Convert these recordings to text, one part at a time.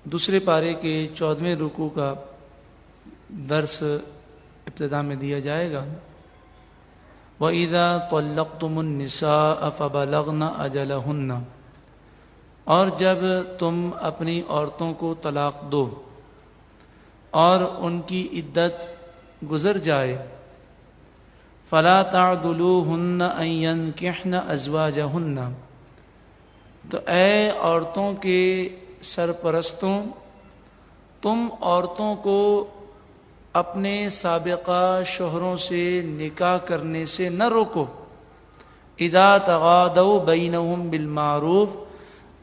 دوسرے پارے کے 14ویں رکوع کا درس ابتدا میں دیا جائے گا۔ وَإِذَا طَلَّقْتُمُ النِّسَاءَ فَبَلَغْنَ أَجَلَهُنَّ، اور جب تم اپنی عورتوں کو طلاق دو اور ان کی عدت گزر جائے، فَلَا تَعْضُلُوهُنَّ أَن يَنكِحْنَ أَزْوَاجَهُنَّ، تو اے عورتوں کے سرپرستوں، تم عورتوں کو اپنے سابقہ شوہروں سے نکاح کرنے سے نہ روکو۔ اذا تغادوا بینہم بالمعروف،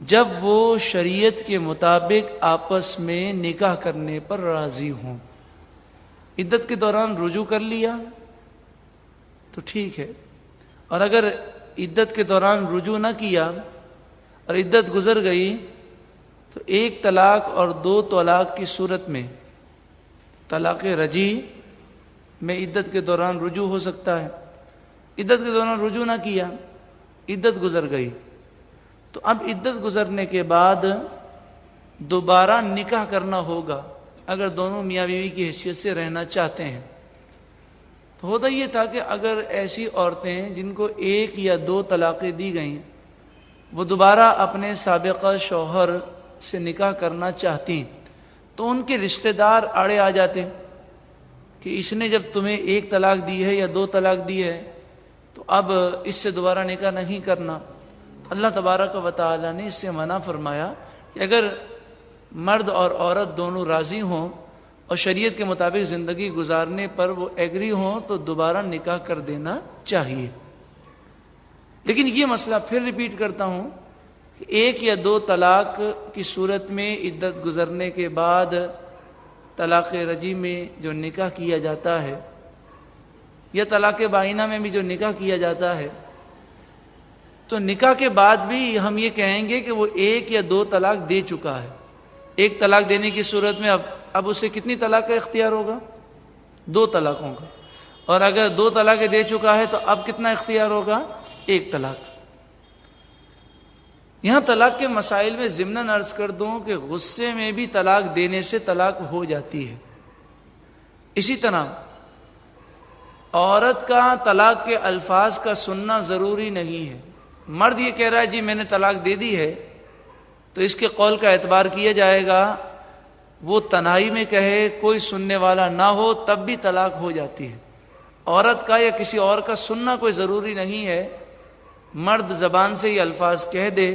جب وہ شریعت کے مطابق آپس میں نکاح کرنے پر راضی ہوں۔ عدت کے دوران رجوع کر لیا تو ٹھیک ہے، اور اگر عدت کے دوران رجوع نہ کیا اور عدت گزر گئی تو 1 طلاق اور 2 طلاق کی صورت میں طلاق رجعی میں عدت کے دوران رجوع ہو سکتا ہے۔ عدت کے دوران رجوع نہ کیا، عدت گزر گئی، تو اب عدت گزرنے کے بعد دوبارہ نکاح کرنا ہوگا اگر دونوں میاں بیوی کی حیثیت سے رہنا چاہتے ہیں۔ تو ہوتا یہ تھا کہ اگر ایسی عورتیں جن کو 1 یا 2 طلاقیں دی گئیں وہ دوبارہ اپنے سابقہ شوہر سے نکاح کرنا چاہتی تو ان کے رشتہ دار آڑے آ جاتے کہ اس نے جب تمہیں 1 طلاق دی ہے یا 2 طلاق دی ہے تو اب اس سے دوبارہ نکاح نہیں کرنا۔ اللہ تبارک و تعالی نے اس سے منع فرمایا کہ اگر مرد اور عورت دونوں راضی ہوں اور شریعت کے مطابق زندگی گزارنے پر وہ ایگری ہوں تو دوبارہ نکاح کر دینا چاہیے۔ لیکن یہ مسئلہ پھر ریپیٹ کرتا ہوں کہ 1 یا 2 طلاق کی صورت میں عدت گزرنے کے بعد طلاق رجعی میں جو نکاح کیا جاتا ہے یا طلاق بائنہ میں بھی جو نکاح کیا جاتا ہے، تو نکاح کے بعد بھی ہم یہ کہیں گے کہ وہ 1 یا 2 طلاق دے چکا ہے۔ 1 طلاق دینے کی صورت میں اب اسے کتنی طلاق کا اختیار ہوگا؟ 2 طلاقوں کا، اور اگر 2 طلاقیں دے چکا ہے تو اب کتنا اختیار ہوگا؟ 1 طلاق۔ یہاں طلاق کے مسائل میں ضمناً عرض کر دوں کہ غصے میں بھی طلاق دینے سے طلاق ہو جاتی ہے۔ اسی طرح عورت کا طلاق کے الفاظ کا سننا ضروری نہیں ہے۔ مرد یہ کہہ رہا ہے جی میں نے طلاق دے دی ہے تو اس کے قول کا اعتبار کیا جائے گا، وہ تنہائی میں کہے کوئی سننے والا نہ ہو تب بھی طلاق ہو جاتی ہے۔ عورت کا یا کسی اور کا سننا کوئی ضروری نہیں ہے، مرد زبان سے یہ الفاظ کہہ دے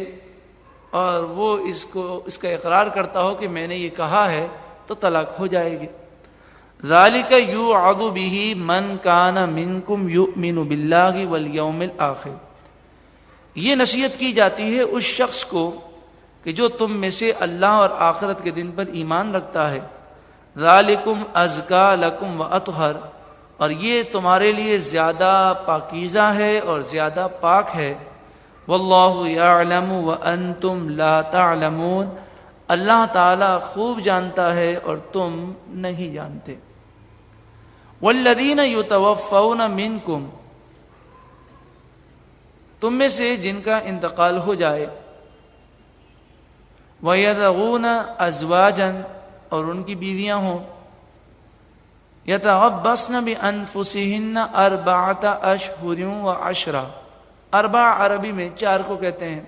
اور وہ اس کا اقرار کرتا ہو کہ میں نے یہ کہا ہے تو طلاق ہو جائے گی۔ ذالک یوعظ بہ من کان منکم یؤمن باللہ والیوم الآخر، یہ نصیحت کی جاتی ہے اس شخص کو کہ جو تم میں سے اللہ اور آخرت کے دن پر ایمان رکھتا ہے۔ ذالکم ازکا لکم واطہر، اور یہ تمہارے لیے زیادہ پاکیزہ ہے اور زیادہ پاک ہے۔ واللہ یعلم وانتم لا تعلمون، اللہ تعالی خوب جانتا ہے اور تم نہیں جانتے۔ والذین یتوفون منکم، تم میں سے جن کا انتقال ہو جائے، وَيَذَرُونَ أَزْوَاجًا، اور ان کی بیویاں ہوں، يَتَرَبَّصْنَ بِأَنفُسِهِنَّ 4 أَشْهُرٍ وَعَشْرًا، 4 عربی میں 4 کو کہتے ہیں،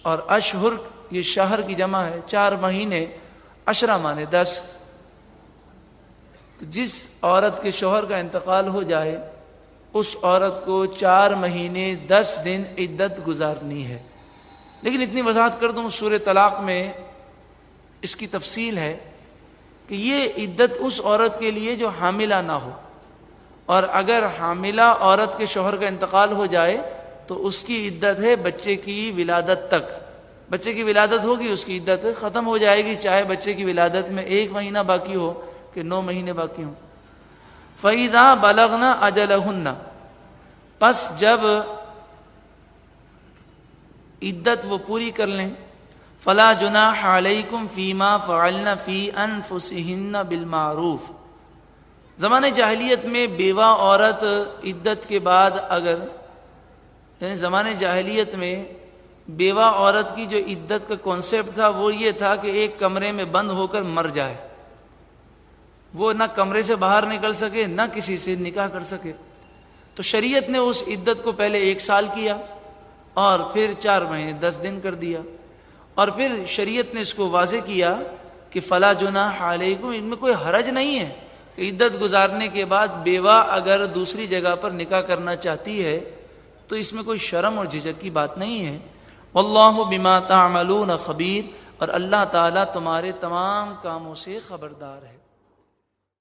اور اشہر یہ شہر کی جمع ہے، 4 مہینے، 10 مانے 10۔ تو جس عورت کے شوہر کا انتقال ہو جائے اس عورت کو 4 مہینے 10 دن عدت گزارنی ہے۔ لیکن اتنی وضاحت کر دوں، سورہ طلاق میں اس کی تفصیل ہے کہ یہ عدت اس عورت کے لیے جو حاملہ نہ ہو، اور اگر حاملہ عورت کے شوہر کا انتقال ہو جائے تو اس کی عدت ہے بچے کی ولادت تک۔ بچے کی ولادت ہوگی اس کی عدت ختم ہو جائے گی، چاہے بچے کی ولادت میں 1 مہینہ باقی ہو کہ 9 مہینے باقی ہوں۔ فَإِذَا بَلَغْنَ أَجَلَهُنَّ، پس جب عدت وہ پوری کر لیں، فَلَا جُنَاحَ عَلَيْكُمْ فِي مَا فَعَلْنَ فِي أَنفُسِهِنَّ بِالْمَعْرُوفِ، زمانہ جاہلیت میں بیوہ عورت عدت کے بعد اگر، یعنی زمانہ جاہلیت میں بیوہ عورت کی جو عدت کا کانسیپٹ تھا وہ یہ تھا کہ ایک کمرے میں بند ہو کر مر جائے، وہ نہ کمرے سے باہر نکل سکے نہ کسی سے نکاح کر سکے. تو شریعت نے اس عدت کو پہلے 1 سال کیا اور پھر 4 مہینے 10 دن کر دیا، اور پھر شریعت نے اس کو واضح کیا کہ فلا جناح علیکم، ان میں کوئی حرج نہیں ہے کہ عدت گزارنے کے بعد بیوہ اگر دوسری جگہ پر نکاح کرنا چاہتی ہے تو اس میں کوئی شرم اور جھجک کی بات نہیں ہے. واللہ بما تعملون خبیر، اور اللہ تعالیٰ تمہارے تمام کاموں سے خبردار ہے.